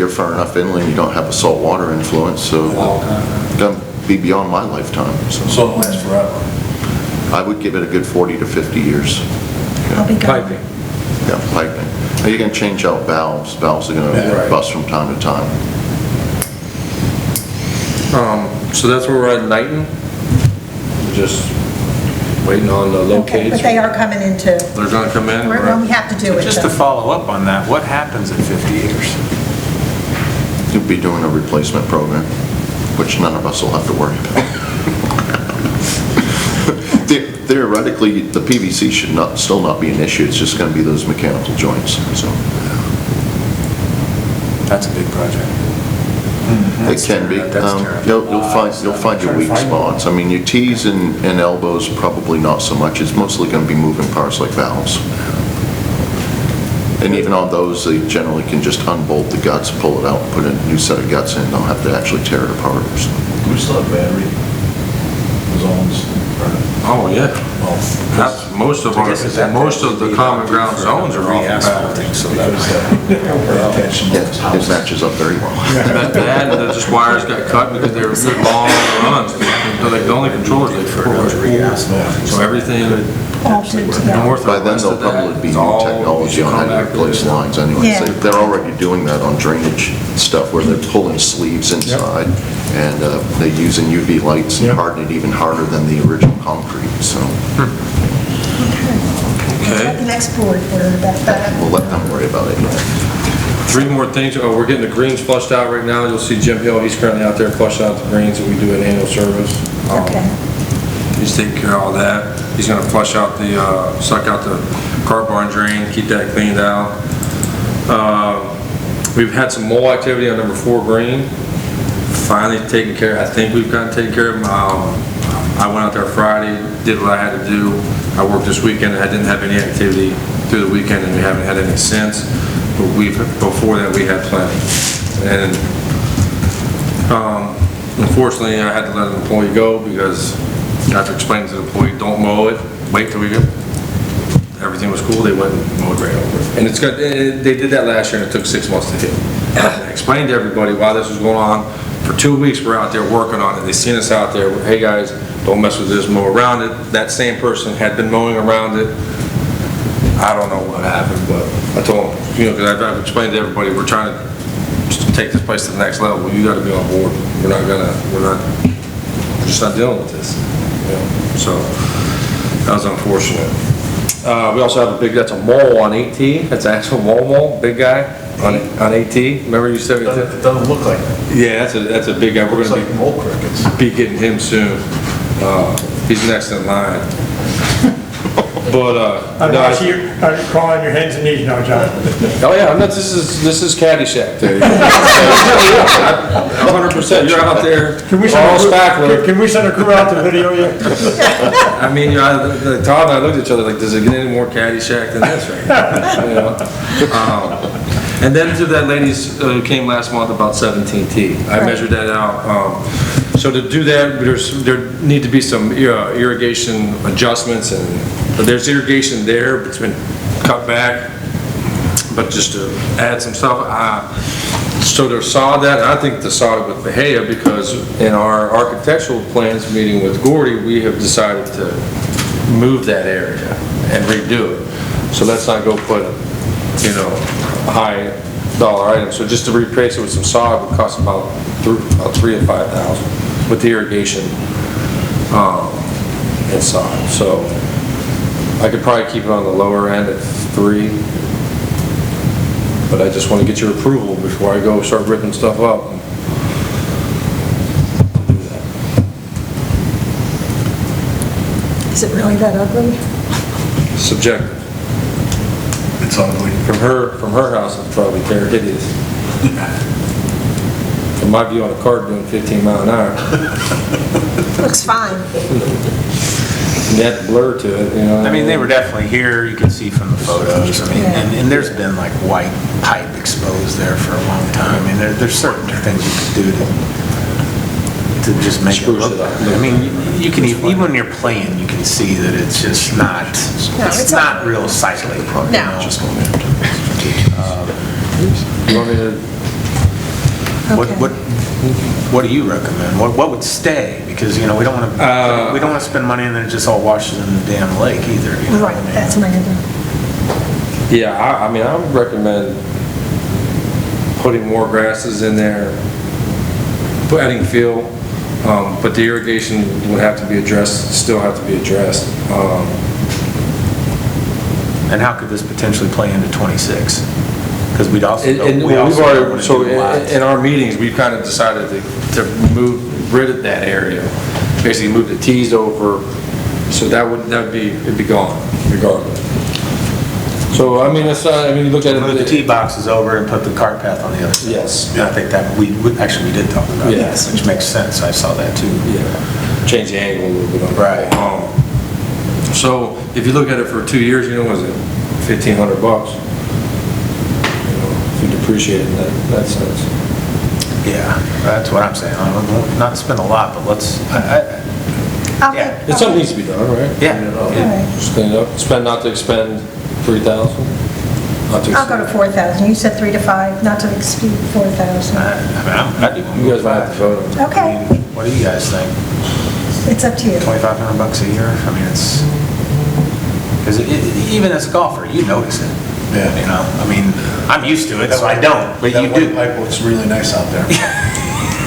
you're far enough inland, you don't have a salt water influence, so it's going to be beyond my lifetime. So it'll last forever. I would give it a good 40 to 50 years. I'll be gone. Piping. Yeah, piping. Now, you're going to change out valves. Valves are going to right. bust from time to time. So that's where we're at Knighton. Just waiting on the Okay, locates. but they are coming into, They're gonna come in. when we have to do it. Just to though. follow up on that, what happens in 50 years? You'll be doing a replacement program, which none of us will have to worry about. Theoretically, the PVC should still not be an issue. It's just going to be those mechanical joints. So That's a big project. it can be. You'll find your weak spots. I mean, your T's and elbows probably not so much. It's mostly going to be moving parts like valves. And even on those, they generally can just unbolt the guts, pull it out, and put a new set of guts in. Don't have to actually tear it apart. So. We still have battery zones. Oh, yeah. Well, That's most of the common ground zones are all battery. so that was Yeah, it matches up very well. That and the just wires got cut because they were good long runs. They're like the only controllers they put was pool. So everything All good together. north By or then, west there'll of that. probably be it's new all- technology on how to replace lines anyway. Yeah. They're already doing that on drainage stuff where they're pulling sleeves inside and they're using UV lights and hardening it even harder than the original concrete, so Let the next board worry about that. we'll let them worry about it. Three more things. Oh, we're getting the greens flushed out right now. You'll see Jim Hill, he's currently out there flushing out the greens, and we do an annual service. Okay. He's taking care of all that. He's gonna flush out the, suck out the car barn drain, keep that cleaned out. We've had some mole activity on number 4 green. Finally taken care, I think we've gotten taken care of. I went out there Friday, did what I had to do. I worked this weekend, and I didn't have any activity through the weekend, and we haven't had any since. But before that, we had plenty. And unfortunately, I had to let an employee go because after explaining to the employee, don't mow it, wait till we get, everything was cool, they went and mowed right over it. And it's good, they did that last year and it took 6 months to hit. I explained to everybody why this was going on. For 2 weeks, we're out there working on it. They seen us out there, hey guys, don't mess with this, mow around it. That same person had been mowing around it. I don't know what happened, but I told them, because I've explained to everybody, we're trying to just take this place to the next level. You gotta be on board. We're just not dealing with this. So that was unfortunate. We also have that's a mole on 8T. That's an actual mole, big guy on 8T. Remember you said It doesn't look like it. Yeah, that's a big guy. We're Looks gonna like mole crickets. be getting him soon. He's next in line. But I'm no, not you crawling your hands and knees now, John. oh yeah, this is Caddyshack. 100%. You're out there. Can we all send spackler. can we send a crew out to video you? I mean, Todd and I looked at each other like, does it get any more Caddyshack than this right now? And then to that ladies who came last month about 17T. I measured that out. So to do that, there need to be some irrigation adjustments, and there's irrigation there, but it's been cut back. But just to add some stuff, so to sod that, I think to sod it with Bahia, because in our architectural plans meeting with Gordy, we have decided to move that area and redo it. So let's not go put, a high dollar item. So just to replace it with some sod would cost about $3,000 to $5,000 with the irrigation and sod. So I could probably keep it on the lower end at 3. But I just want to get your approval before I go start ripping stuff up. Is it really that ugly? Subjective. It's ugly. From her house, it's probably hideous. From my view on a cart doing 15 miles an hour. Looks fine. And you have to blur to it, I mean, they were definitely here, you can see from the photos. I mean, and there's been like white pipe exposed there for a long time. I mean, there's certain things you could do to just make it look better. I mean, you can even when you're playing, you can see that it's just not, it's not real sightly. No. Just going to You want me to Okay. What do you recommend? What would stay? Because, we don't want to spend money and then it just all washes in the damn lake either, you know what Right, I mean? that's my other. Yeah, I mean, I would recommend putting more grasses in there, adding fill, but the irrigation would have to be addressed, still have to be addressed. And how could this potentially play into 26? Because we'd also, And we we've also already, want to so do lots. in our meetings, we've kind of decided to move, rid of that area. Basically move the tees over, so that'd be, it'd be gone regardless. So, I mean, it's, you look at it. Move the tee boxes over and put the cart path on the other side. Yes. And I think that, actually, we did talk about that, Yes. which makes sense. I saw that too. Yeah, change the angle a little bit on it. Right. So if you look at it for 2 years, was it $1,500? If you depreciate it in that sense. Yeah, that's what I'm saying. I don't- Not spend a lot, but let's, I'll Yeah. make- It's something needs to be done, right? Yeah. Alright. Just clean it up, spend not to expend 3,000? Not to I'll go to exceed. 4,000. You said 3 to 5, not to exceed 4,000. I'd do You guys might have to vote. Okay, What do you guys think? it's up to you. $2,500 a year? I mean, it's, because even as a golfer, you notice it. Yeah. I'm used to it, so I don't, but you That one do. pipe looks really nice out there.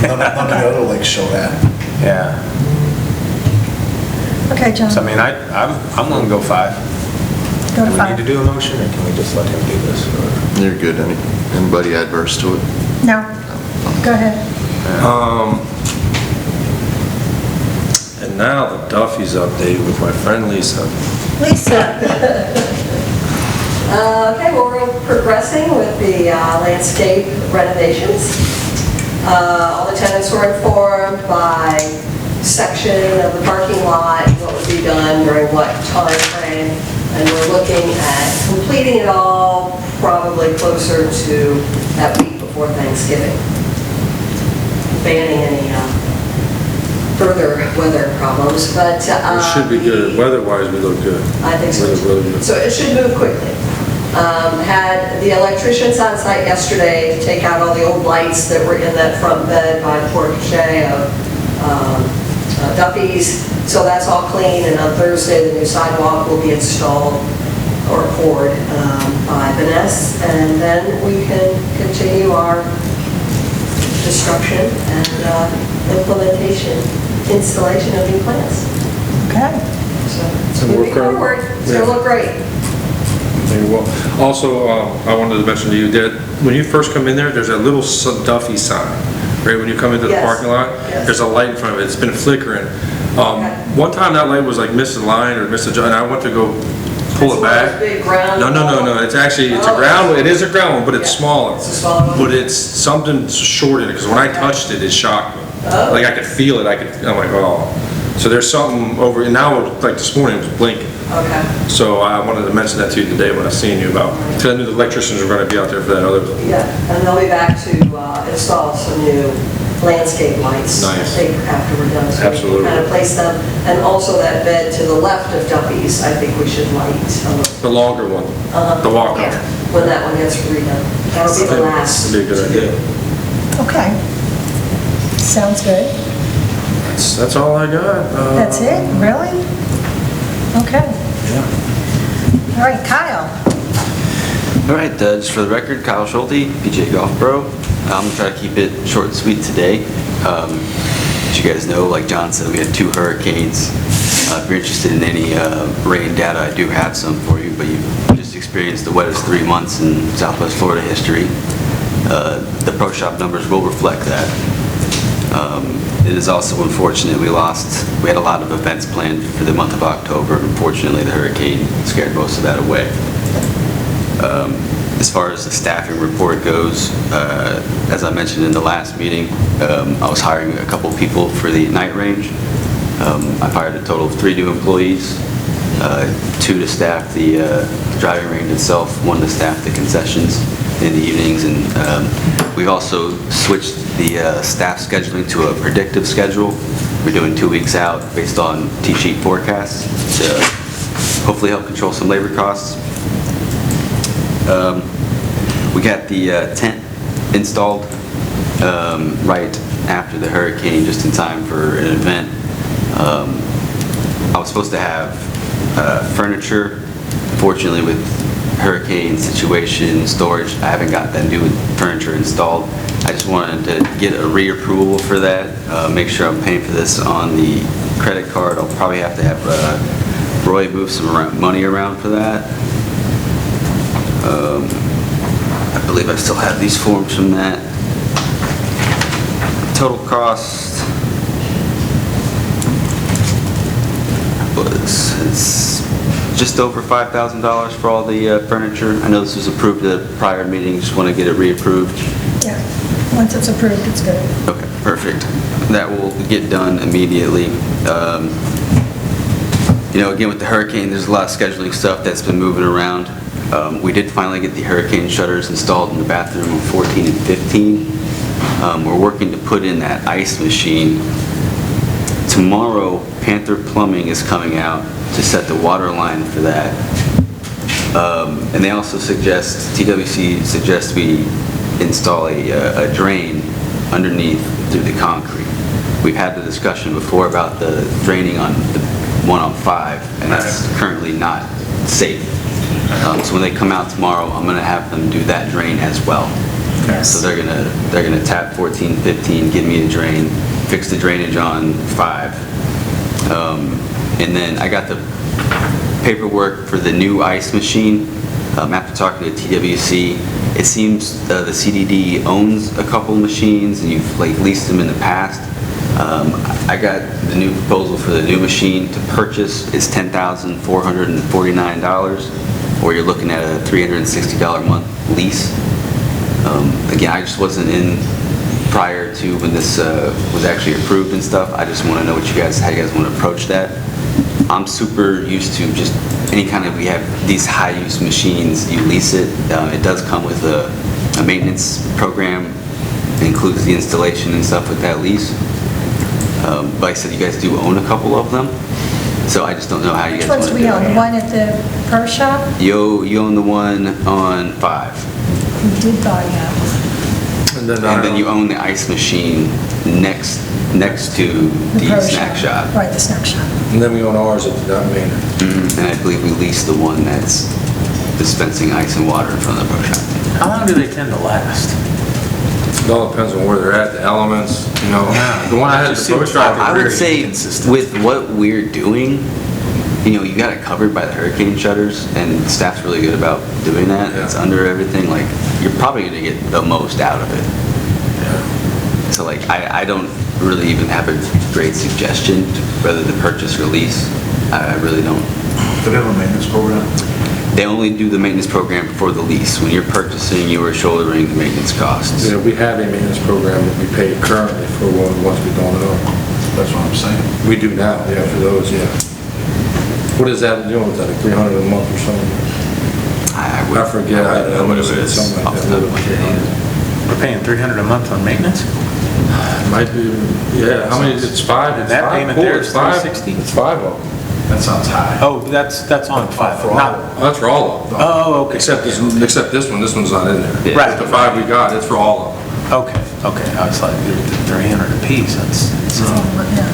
None of the other lakes show that. Yeah. Okay, John, So I mean, I'm gonna go 5. go to Do we need to 5. do a motion, or can we just let him do this? or- You're good. Anybody adverse to it? No, go ahead. And now the Duffy's update with my friend Lisa. Lisa, Okay, well, we're progressing with the landscape renovations. All the tenants were informed by section of the parking lot, what would be done during what time frame, and we're looking at completing it all probably closer to that week before Thanksgiving. Banning any further weather problems, but... It should be good, weather-wise, we look good. I think so. Weather's really good. So it should move quickly. Had the electricians on site yesterday to take out all the old lights that were in that front bed by the porte-cochere of Duffy's. So that's all clean, and on Thursday, the new sidewalk will be installed or poured by Vanessa, and then we can continue our destruction and installation of new plants. okay. So it's And we're moving forward. It's going to look great. Very well. Also, I wanted to mention to you that when you first come in there, there's a little Duffy sign, right? When you come into the Yes. parking lot, Yes. there's a light in front of it. It's been flickering. Okay. One time that light was like misaligned or misaligned, and I went to go pull It's it one of back. those big ground No. It's actually, it's a Oh. ground, it is a ground one, but it's Yeah. smaller. It's a smaller one? But it's something short in it, because when I touched it, it shocked me. Oh. Like I could feel it, I'm like, oh. So there's something over, and now, like this morning, it was blinking. Okay. So I wanted to mention that to you today when I seen you about, because I knew the electricians were going to be out there for that other. Yeah, and they'll be back to install some new landscape lights. Nice. I think after we're done. So we Absolutely. can kind of place them. And also that bed to the left of Duffy's, I think we should light a little. The longer one, the walk-up. Yeah, when that one gets redone. That'll be the last. That'd be a good to do. idea. Okay. Sounds good. That's all I got. That's it? Really? Okay. All right, Kyle. All right, just for the record, Kyle Schulte, PGA Golf Pro. I'm gonna try to keep it short and sweet today. As you guys know, like John said, we had 2 hurricanes. If you're interested in any rain data, I do have some for you, but you've just experienced the wettest 3 months in Southwest Florida history. The Pro Shop numbers will reflect that. It is also unfortunate we had a lot of events planned for the month of October. Unfortunately, the hurricane scared most of that away. As far as the staffing report goes, as I mentioned in the last meeting, I was hiring a couple people for the night range. I've hired a total of 3 new employees, 2 to staff the driving range itself, 1 to staff the concessions in the evenings, and we've also switched the staff scheduling to a predictive schedule. We're doing 2 weeks out based on T-sheet forecasts to hopefully help control some labor costs. We got the tent installed right after the hurricane, just in time for an event. I was supposed to have furniture. Fortunately, with hurricane situation, storage, I haven't got that new furniture installed. I just wanted to get a reapproval for that, make sure I'm paying for this on the credit card. I'll probably have to have Roy move some money around for that. I believe I still have these forms from that. Total cost it's just over $5,000 for all the furniture. I know this was approved at a prior meeting, just want to get it reapproved. Yeah, once it's approved, it's good. Okay, perfect. That will get done immediately. You know, again, with the hurricane, there's a lot of scheduling stuff that's been moving around. We did finally get the hurricane shutters installed in the bathroom 14 and 15. We're working to put in that ice machine. Tomorrow, Panther Plumbing is coming out to set the water line for that. And they also suggest, TWC suggests we install a drain underneath through the concrete. We've had the discussion before about the draining on the one on 5, and that's currently not safe. So when they come out tomorrow, I'm gonna have them do that drain as well. Yes. So they're gonna tap 14, 15, give me a drain, fix the drainage on 5. And then I got the paperwork for the new ice machine. After talking to TWC, it seems the CDD owns a couple machines and you've like leased them in the past. I got the new proposal for the new machine to purchase is $10,449, or you're looking at a $360 a month lease. Again, I just wasn't in prior to when this was actually approved and stuff. I just want to know how you guys want to approach that. I'm super used to just any kind of, we have these high-use machines, you lease it. It does come with a maintenance program. It includes the installation and stuff with that lease. But I said you guys do own a couple of them, so I just don't know how you guys want Which to ones do do we own? The it. one at the pro shop? You own the one on 5. We did buy that one. And then, And then you own the ice machine next to the pro snack shop. Right, the snack shop. and then we own ours at the Maynard. And I believe we lease the one that's dispensing ice and water in front of the pro shop. How long do they tend to last? It all depends on where they're at, the elements, you know. The one I had at the pro shop. I would Very say inconsistent. with what we're doing, you know, you got it covered by the hurricane shutters, and the staff's really good about doing that. Yeah. It's under everything. Like, you're probably gonna get the most out of it. So like, I don't really even have a great suggestion whether to purchase or lease. I really don't. Do they have a maintenance program? They only do the maintenance program for the lease. When you're purchasing, you are shouldering the maintenance costs. Yeah, we have a maintenance program that we pay currently for ones we don't own. That's what I'm saying. We do now, yeah, for those, yeah. What is that, you know, is that like $300 a month or something? I forget, I don't know, it's something like Off the top of my that. head. We're paying $300 a month on maintenance? It might be, yeah, how many, it's 5, it's That 5, payment cool, there it's is 5, $360? it's 5 of them. That sounds high. Oh, that's on 5, For all not, of them. Oh, that's for all of them. oh, okay. Except this one's not in there. Yeah. Right. The 5 we got, it's for all of them. Okay, I was like, 300 a piece, that's, Yeah.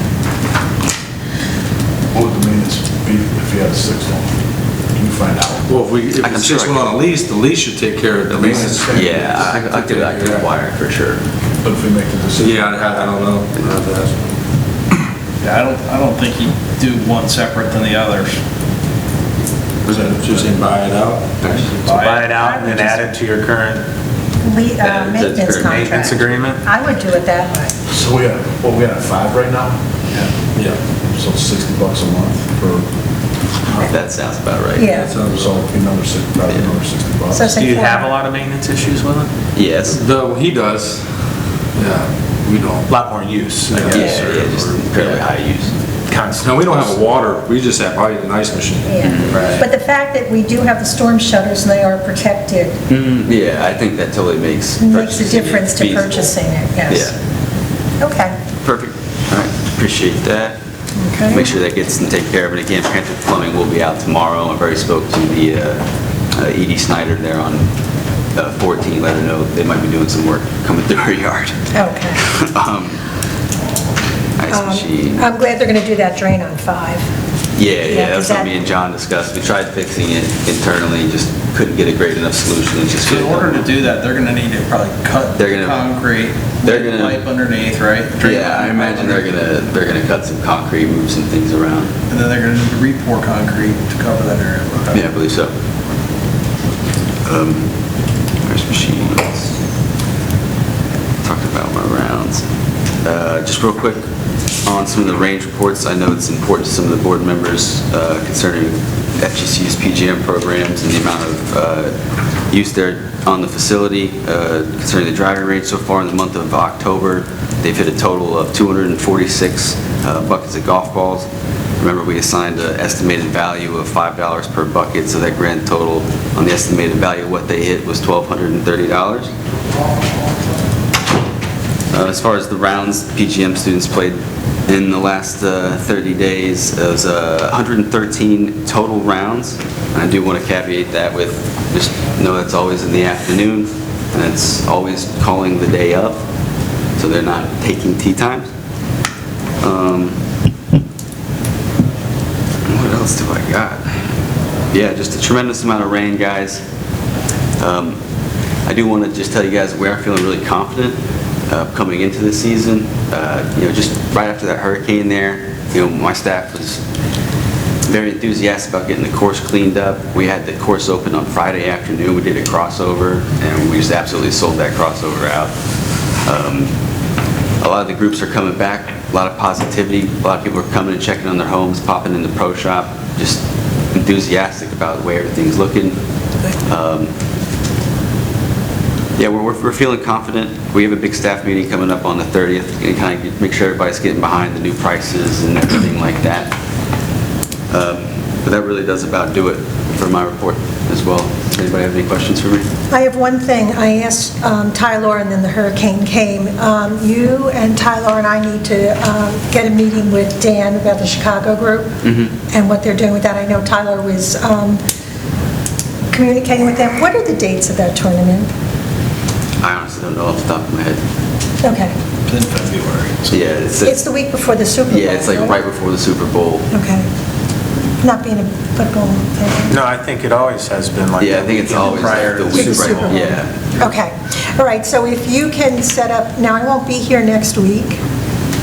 What would the maintenance be if you had 6 of them? Can you find out? Well, if I'm it's sure just I one on a lease, the lease should take care of the maintenance. Yeah, I could acquire for sure. But if we make the decision. Yeah, I don't know. I'd have to ask. Yeah, I don't think you do one separate than the others. Was that just in buy it out? so buy it out and then add it to your current That's Maintenance correct. maintenance contract. agreement? I would do it that way. So we got 5 right now? Yeah. So it's $60 a month per, That sounds about right. Yeah. so it'd be another $60. So say Do you four- have a lot of maintenance issues with it? Yes. He does. Yeah, we don't. A lot more use, I Yeah, guess. just fairly high use. Constant. No, we don't have a water, we just have probably an ice machine. Yeah. Right. But the fact that we do have the storm shutters and they are protected Yeah, I think that totally makes makes a purchasing it difference to feasible. purchasing it, yes. Yeah, Okay. perfect. All right, appreciate that. Okay. Make sure that gets taken care of. And again, Panther Plumbing will be out tomorrow. I've already spoke to the E.D. Snyder there on 14, let her know they might be doing some work coming through her yard. Okay. Ice machine. I'm glad they're going to do that drain on 5. Yeah, that's is what that- me and John discussed. We tried fixing it internally, just couldn't get a great enough solution. It's just So in order to do that, they're gonna need to probably cut They're the gonna- concrete, they're gonna- pipe underneath, right? Drain Yeah, I pipe imagine they're gonna cut some concrete, move some things around. And then they're gonna need to re-pour concrete to cover that area. Okay. Yeah, I believe so. Ice machines. Talked about my rounds. Just real quick on some of the range reports. I know it's important to some of the board members concerning FGC's PGM programs and the amount of use there on the facility. Concerning the driving range so far in the month of October, they've hit a total of 246 buckets of golf balls. Remember, we assigned an estimated value of $5 per bucket, so that grand total on the estimated value of what they hit was $1,230. As far as the rounds PGM students played in the last 30 days, it was 113 total rounds. And I do want to caveat that with just know that's always in the afternoon, and it's always calling the day up, so they're not taking tee times. What else do I got? Yeah, just a tremendous amount of rain, guys. I do want to just tell you guys we are feeling really confident coming into the season. Just right after that hurricane there, my staff was very enthusiastic about getting the course cleaned up. We had the course open on Friday afternoon. We did a crossover, and we just absolutely sold that crossover out. A lot of the groups are coming back, a lot of positivity. A lot of people are coming and checking on their homes, popping in the pro shop, just enthusiastic about the way everything's looking. Yeah, we're feeling confident. We have a big staff meeting coming up on the 30th, and kind of make sure everybody's getting behind the new prices and everything like that. But that really does about do it for my report as well. Does anybody have any questions for me? I have one thing. I asked Tyler, and then the hurricane came. You and Tyler and I need to get a meeting with Dan about the Chicago group and what they're doing with that. I know Tyler was communicating with them. What are the dates of that tournament? I honestly don't know off the top of my head. Okay. It's in February. Yeah, It's the week before the Super Bowl. yeah, it's like right before the Super Bowl. Okay. Not being a football fan. No, I think it always has been like. Yeah, I think it's always prior the to week Super right. Bowl. Yeah. Okay. All right, so if you can set up, now I won't be here next week,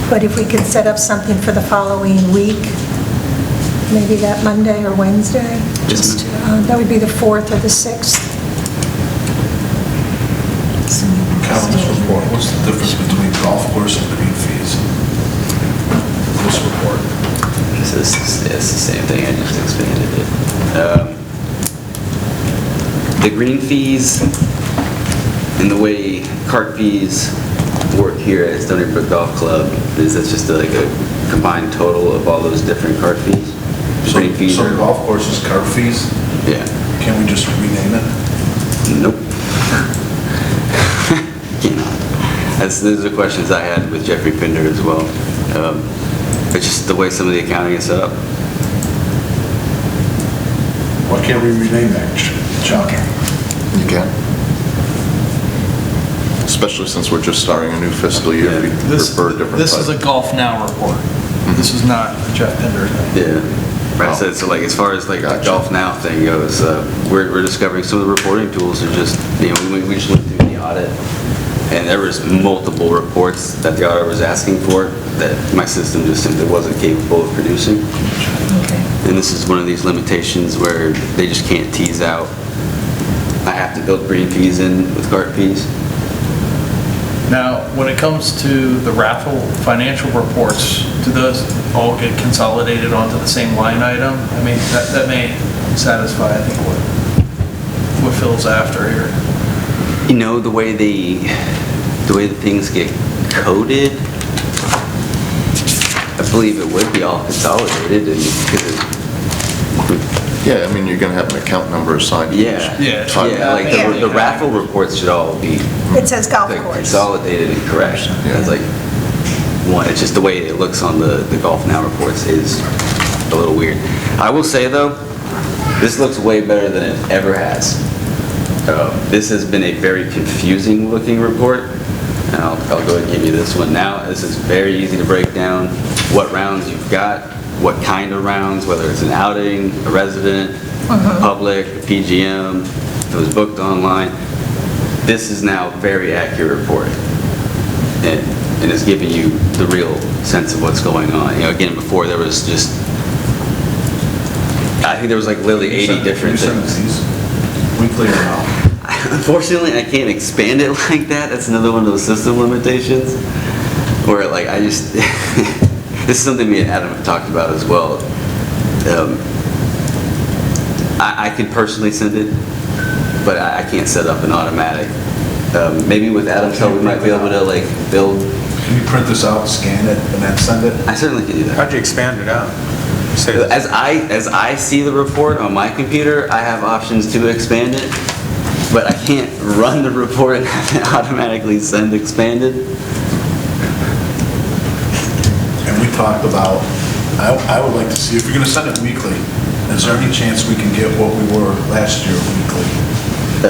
but if we can set up something for the following week, maybe that Monday or Wednesday, just, that would be the 4th or the 6th. Calvin's report, what's the difference between golf course and green fees? This report. It's the same thing, I just expanded it. The green fees and the way cart fees work here at Stony Brook Golf Club is that's just like a combined total of all those different cart fees. So Green fees are, golf course is cart fees? yeah, Can we just rename it? nope. Those are questions I had with Jeffrey Pinder as well. But just the way some of the accounting is set up. Why can't we rename that, Chuck? You can. Especially since we're just starting a new fiscal year, we prefer a different. This is a Golf Now report. This is not a Jeff Pinder thing. Yeah. Right, so as far as like the Gotcha. Golf Now thing goes, we're discovering some of the reporting tools are just, we just went through the audit, and there was multiple reports that the auditor was asking for that my system just simply wasn't capable of producing. Okay. And this is one of these limitations where they just can't tease out, I have to build green fees in with cart fees. Now, when it comes to the raffle financial reports, do those all get consolidated onto the same line item? I mean, that may satisfy, I think, what Phil's after here. The way the things get coded, I believe it would be all consolidated, and Yeah, I mean, you're gonna have an account number assigned to each. Yeah. type. yeah, like Yeah. the raffle reports should all be It says golf like course. consolidated and correct. It's like one. It's just the way it looks on the Golf Now reports is a little weird. I will say though, this looks way better than it ever has. This has been a very confusing looking report, and I'll go ahead and give you this one now. This is very easy to break down what rounds you've got, what kind of rounds, whether it's an outing, a resident, a public, a PGM, if it was booked online. This is now a very accurate report, and it's giving you the real sense of what's going on. You know, again, before there was just, I think there was like literally 80 different things. Weekly or no? Unfortunately, I can't expand it like that. That's another one of those system limitations where like I just, this is something me and Adam have talked about as well. I could personally send it, but I can't set up an automatic. Maybe with Adam's help, we might be able to like build. Can you print this out, scan it, and then send it? I certainly can do that. How'd you expand it out? As I see the report on my computer, I have options to expand it, but I can't run the report and have it automatically send expanded. And we talked about, I would like to see, if you're gonna send it weekly, is there any chance we can get what we were last year weekly?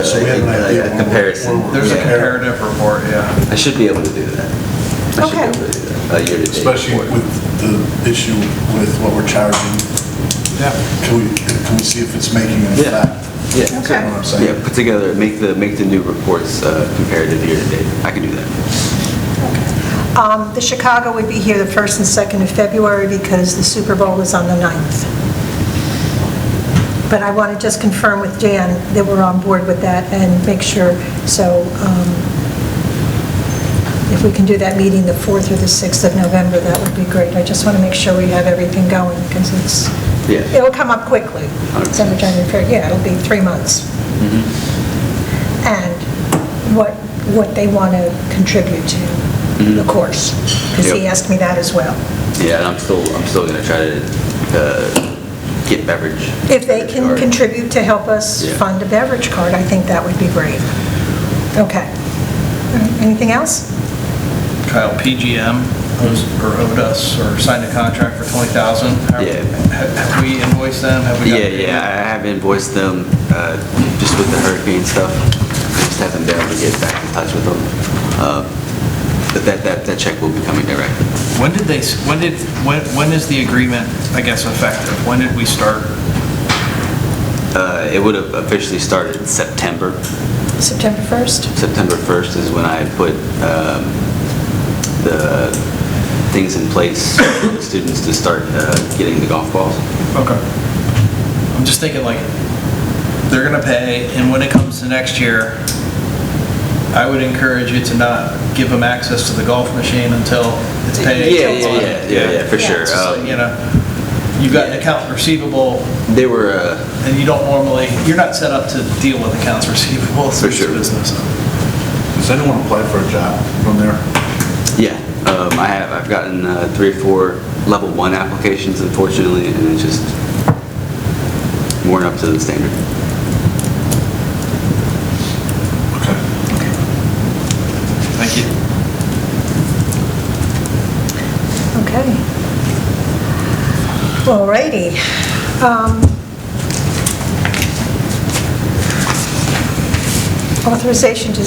So we have an idea. A comparison. There's a comparative report, yeah. I should be able to do that. I should be Okay. able to do that. A year-to-date Especially report. with the issue with what we're charging. Yeah. Can we see if it's making an Yeah. effect? Yeah. You know what I'm saying? Yeah, put together, make the new reports comparative year-to-date. I can do that. The Chicago would be here the 1st and 2nd of February because the Super Bowl is on the 9th. But I want to just confirm with Jan that we're on board with that and make sure, so if we can do that meeting the 4th or the 6th of November, that would be great. I just want to make sure we have everything going because Yeah. it'll come up quickly. 100%. December, January, February, yeah, it'll be 3 months. And what they want to contribute to the course, because he Yep. asked me that as well. Yeah, and I'm still gonna try to get beverage. If they can card. contribute to help us Yeah. fund a beverage card, I think that would be great. Okay. All right, anything else? Kyle, PGM owed us or signed a contract for 20,000. Yeah. Have we invoiced them? Have we gotten paid? Yeah, I have invoiced them just with the hurricane stuff. I just haven't been able to get back in touch with them. But that check will be coming directly. When is the agreement, I guess, effective? When did we start? It would have officially started in September. September 1st? September 1st is when I put the things in place for the students to start getting the golf balls. Okay. I'm just thinking like, they're gonna pay, and when it comes to next year, I would encourage you to not give them access to the golf machine until it's paid. Yeah, for sure. It's just like, you know, you've got an account receivable, They were, and you don't normally, you're not set up to deal with accounts receivable. For sure. Business. Does anyone apply for a job from there? yeah, I've gotten 3 or 4 level 1 applications, unfortunately, and it's just weren't up to the standard. Okay. Thank you. Okay. All righty. Authorization to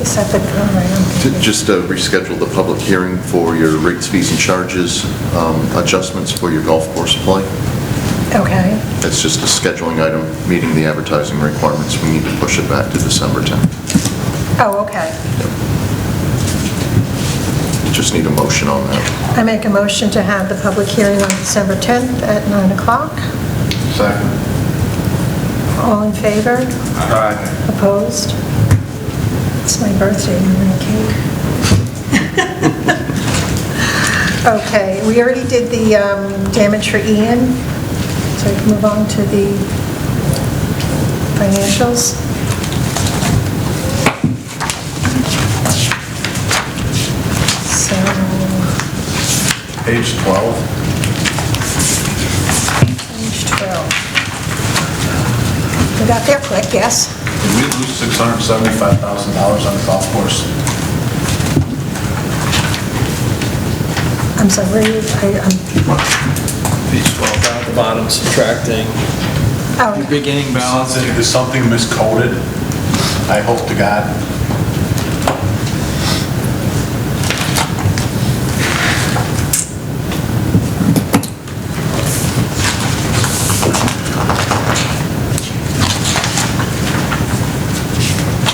set the, all right, I'm To confused. just reschedule the public hearing for your rates, fees, and charges adjustments for your golf course play. Okay, It's just a scheduling item, meeting the advertising requirements. We need to push it back to December 10th. oh, okay. Just need a motion on that. I make a motion to have the public hearing on December 10th at 9 o'clock. Second. All in favor? Aye. Opposed? It's my birthday, I'm going to cake. Okay, we already did the damage for Ian, so we can move on to the financials. So, Page 12. page 12. We got there quick, yes? Did we lose $675,000 on the golf course? I'm sorry, where are you? Page 12 down at the bottom, subtracting Oh, Your beginning balance. Is something miscoded? I hope to God.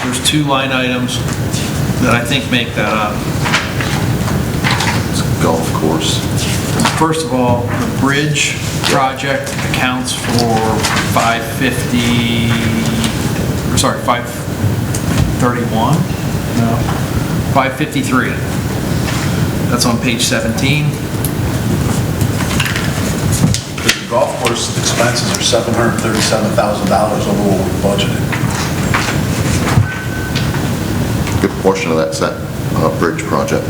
There's two line items that I think make that up. It's a golf course. First of all, the bridge project accounts for 550, or sorry, 531? No, 553. That's on page 17. The golf course expenses are $737,000 over what we budgeted. Good portion of that's that bridge project.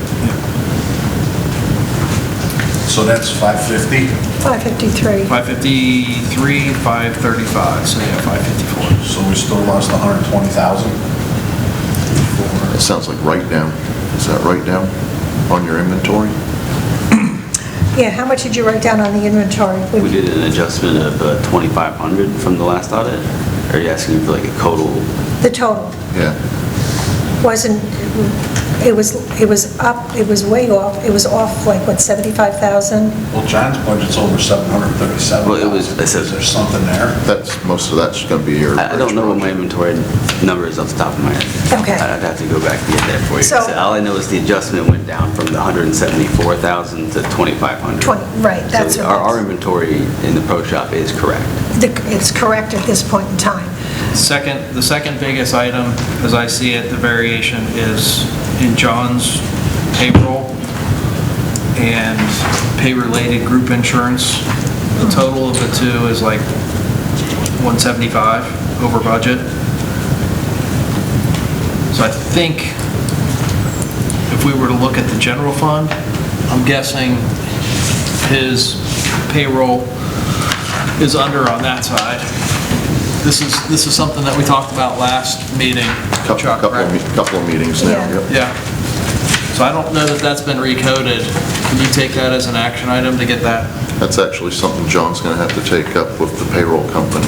So that's 550? 553. 553, 535, so yeah, 554. So we still lost 120,000? It sounds like write down. Is that write down on your inventory? Yeah, how much did you write down on the inventory? We did an adjustment of 2,500 from the last audit. Are you asking for like a total? The total Yeah. wasn't, it was up, it was way off, it was off like, what, 75,000? Well, John's budget's over 737,000. Well, it was- Is there something there? Most of that's going to be your. I don't know what my inventory number is off the top of my head. Okay. I'd have to go back and get that for you. So- All I know is the adjustment went down from the 174,000 to 2,500. 20, right, that's So what our it inventory in the pro shop is correct. is. It's correct at this point in time. The second biggest item, as I see it, the variation is in John's payroll and pay-related group insurance. The total of the two is like 175 over budget. So I think if we were to look at the general fund, I'm guessing his payroll is under on that side. This is something that we talked about last meeting, Chuck, right? Couple of meetings now. Yeah. Yep. Yeah. So I don't know that that's been recoded. Can you take that as an action item to get that? That's actually something John's going to have to take up with the payroll company.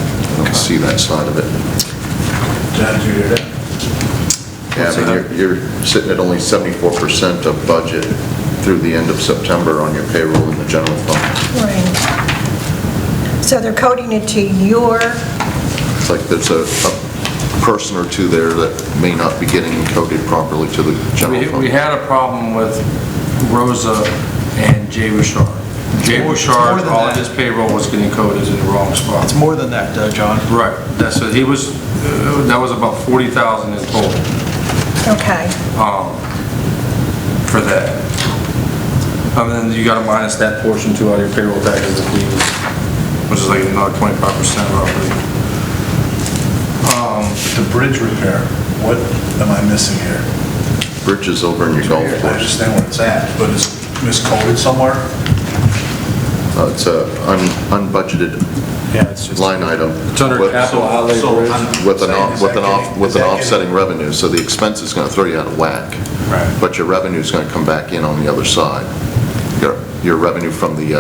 To see that side of it. John, did you hear that? Yeah, I mean, you're sitting at only 74% of budget through the end of September on your payroll in the general fund. Right. So they're coding it to your, It's like there's a person or two there that may not be getting encoded properly to the general fund. We had a problem with Rosa and Jay Bouchard. Jay more Bouchard, than all of that. his payroll was getting coded in the wrong spot. It's more than that, John. Right, that's it. He was, that was about 40,000 in total, okay. for that. And then you gotta minus that portion too out of your payroll taxes and fees, which is like another 25% roughly. The bridge repair, what am I missing here? Bridge is over in your golf I course. understand where it's at, but it's miscoded somewhere? It's a unbudgeted Yeah, it's just. line item. It's under with- capital outlay So bridge. I'm With an saying, is that getting- offsetting revenue, so the expense is going to throw you out of whack. Right. But your revenue is going to come back in on the other side. Your revenue from the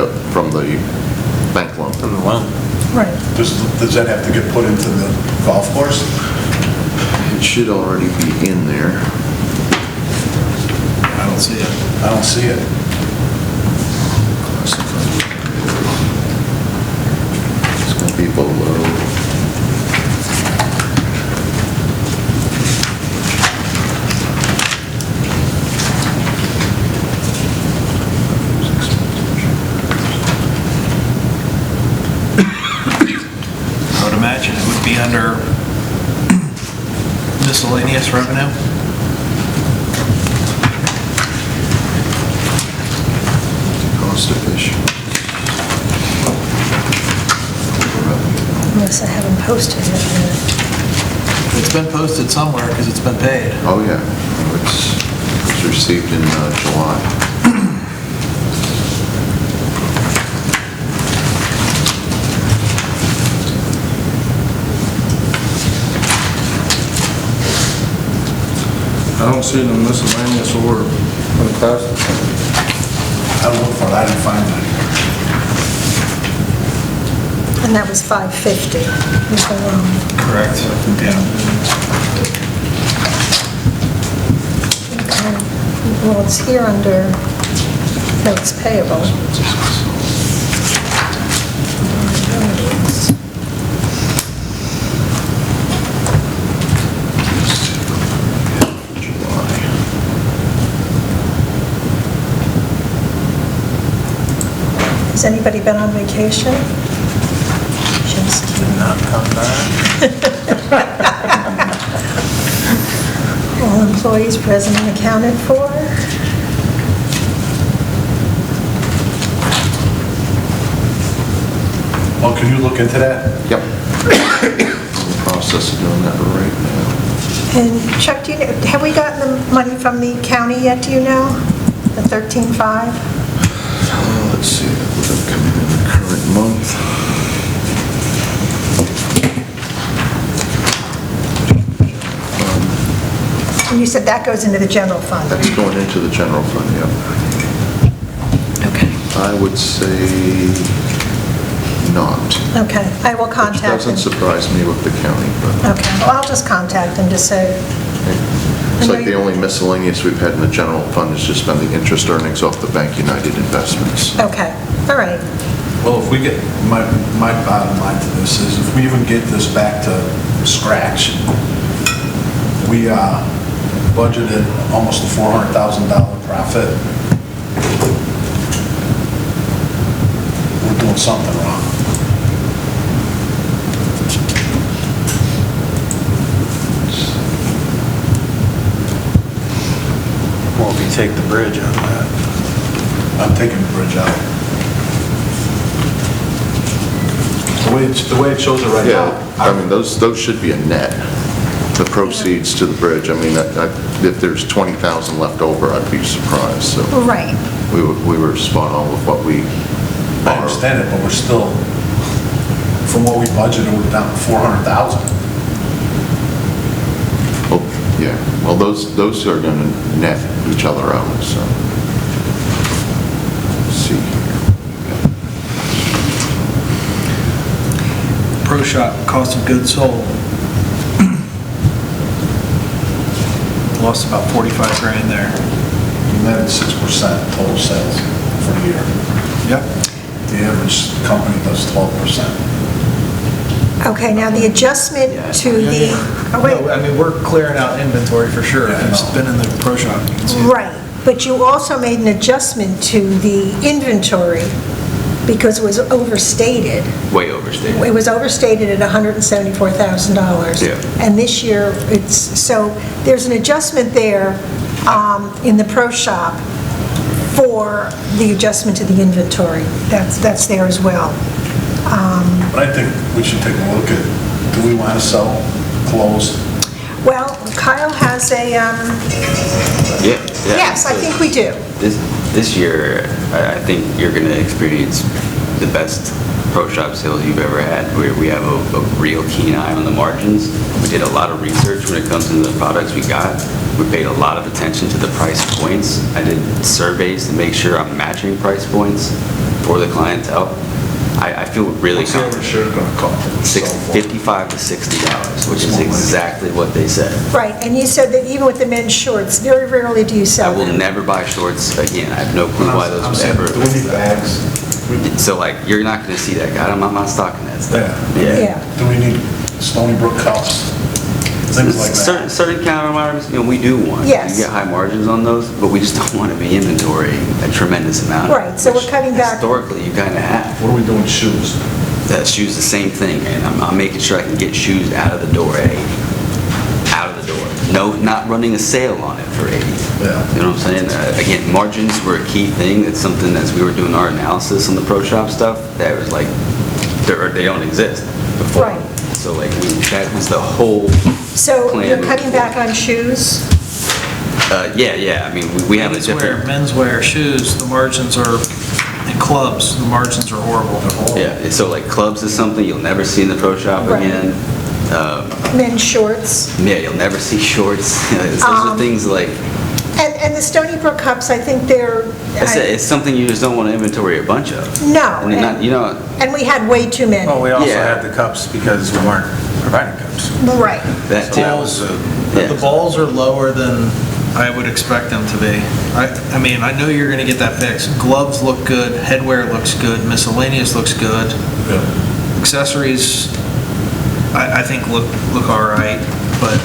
bank loan. From the loan. Right. Does that have to get put into the golf course? It should already be in there. I don't see it. I don't see it. It's going to be below. I would imagine it would be under miscellaneous revenue. Cost efficient. Unless I haven't posted it yet. It's been posted somewhere because it's been paid. Oh, yeah. It's received in July. I don't see it in miscellaneous or on the class. I looked for it, I didn't find it anywhere. And that was 550, is the loan. Correct. Yeah. Okay. Well, it's here under notes payable. Has anybody been on vacation? Just kidding. Not come back. All employees present and accounted for. Well, can you look into that? Yep. I'm in the process of doing that right now. And Chuck, do you know, have we gotten the money from the county yet, do you know? The 13.5? Let's see, that would have come in the current month. And you said that goes into the general fund? That's going into the general fund, yeah. Okay. I would say not. Okay, I will Which contact him. doesn't surprise me with the county, but Okay, well, I'll just contact him to say, it's like the only miscellaneous we've had in the general fund has just been the interest earnings off the Bank United investments. okay, all right. Well, if we get, my bottom line to this is if we even get this back to scratch, we budgeted almost a $400,000 profit. We're doing something wrong. Well, if you take the bridge out of that. I'm taking the bridge out. The way it shows it right now. Yeah, I mean, those should be a net, the proceeds to the bridge. I mean, if there's 20,000 left over, I'd be surprised, so Right. we were spot on with what we I borrowed. understand it, but we're still, from what we budgeted, we're down 400,000. Oh, yeah, well, those are gonna net each other out, so. Let's see here. Pro shop, cost of goods sold. Lost about 45 grand there. We netted 6% total sales for the year. Yep. The average company does 12%. Okay, now the adjustment to the, oh, wait. No, I mean, we're clearing out inventory for sure. Yeah, I It's know. been in the pro shop, you can see it. Right, but you also made an adjustment to the inventory because it was overstated. Way overstated. It was overstated at $174,000. Yeah. And this year, so there's an adjustment there in the pro shop for the adjustment to the inventory. That's there as well. But I think we should take a look at, do we want to sell clothes? Well, Kyle has a, Yeah. yes, I think we do. This year, I think you're going to experience the best pro shop sales you've ever had. We have a real keen eye on the margins. We did a lot of research when it comes to the products we got. We paid a lot of attention to the price points. I did surveys to make sure I'm matching price points for the clientele. I feel really What's the confident. shirt gonna cost? $55 to $60, which is exactly what they said. Right, and you said that even with the men's shorts, very rarely do you I sell will them. never buy shorts again. I have no clue why those I'm would saying, ever. do we need bags? So like, you're not gonna see that guy. I'm not stocking that stuff. Yeah. Do we need Stony Brook cups? Things like that. Certain countermarks, we do want. Yes. You get high margins on those, but we just don't want to be inventorying a tremendous amount. Right, so we're which cutting back. Historically, you kind of have. What are we doing with shoes? That shoes the same thing, man. I'm making sure I can get shoes out of the door at 80. Out of the door. No, not running a sale on it for 80. Yeah. You know what I'm saying? Again, margins were a key thing. It's something as we were doing our analysis on the pro shop stuff, that was like, they don't exist before. Right. So like, that was the whole So plan you're moving cutting back forward. on shoes? Yeah. I mean, we have a different. Menswear, shoes, the margins are, and clubs, the margins are horrible. Yeah, so like clubs is something you'll never see in the pro shop Right. again. Men's shorts? Yeah, you'll never see shorts. Those are things like, And the Stony Brook cups, I think they're... It's something you just don't want to inventory a bunch of. No. And not, you know, And we had way too many. Well, we also Yeah. had the cups because we weren't providing cups. Right. that So too. that was Yeah. The balls are lower than I would expect them to be. I mean, I know you're gonna get that fixed. Gloves look good, headwear looks good, miscellaneous looks good. Accessories, I think look all right, but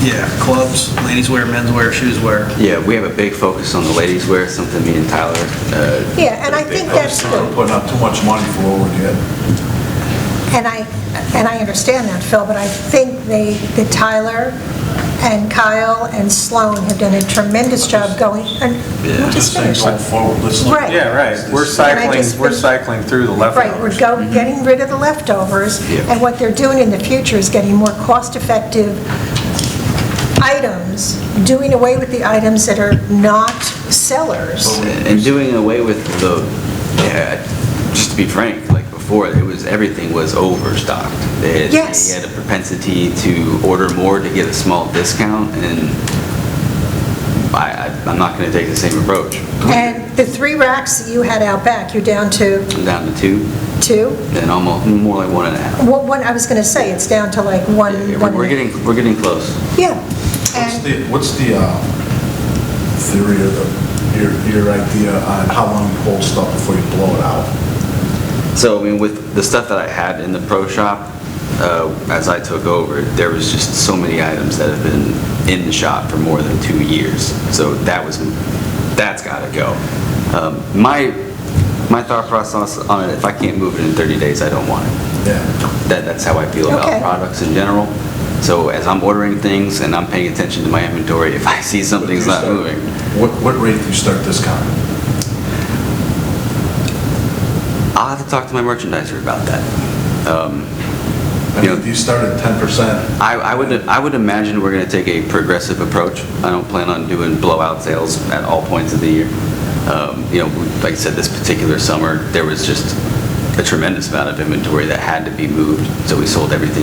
yeah, clubs, ladies wear, men's wear, shoes wear. Yeah, we have a big focus on the ladies' wear, something me and Tyler, Yeah, and I think that's good. Putting up too much money for what we're getting. And I understand that, Phil, but I think that Tyler and Kyle and Sloan have done a tremendous job going, and we'll just Just saying finish. going forward, let's look. Right. Yeah, right. We're cycling through the Right, leftovers. getting rid of the leftovers, Yeah. and what they're doing in the future is getting more cost-effective items, doing away with the items that are not sellers. and doing away with the, yeah, just to be frank, like before, everything was overstocked. Yes. They had a propensity to order more to get a small discount, and I'm not going to take the same approach. And the 3 racks that you had out back, you're down to I'm down to 2, 2? and almost more like 1.5. Well, I was going to say, it's down to like 1. Yeah, one we're and a- getting close. Yeah. What's the theory or your idea on how long you hold stuff before you blow it out? So, I mean, with the stuff that I had in the pro shop, as I took over, there was just so many items that have been in the shop for more than 2 years. So that's got to go. My thought process on it, if I can't move it in 30 days, I don't want it. Yeah. That's how I feel Okay. about products in general. So as I'm ordering things and I'm paying attention to my inventory, if I see something's not moving, What rate do you start discounting? I'll have to talk to my merchandiser about that. I mean, if you start at 10%, I would imagine we're going to take a progressive approach. I don't plan on doing blowout sales at all points of the year. Like I said, this particular summer, there was just a tremendous amount of inventory that had to be moved, so we sold everything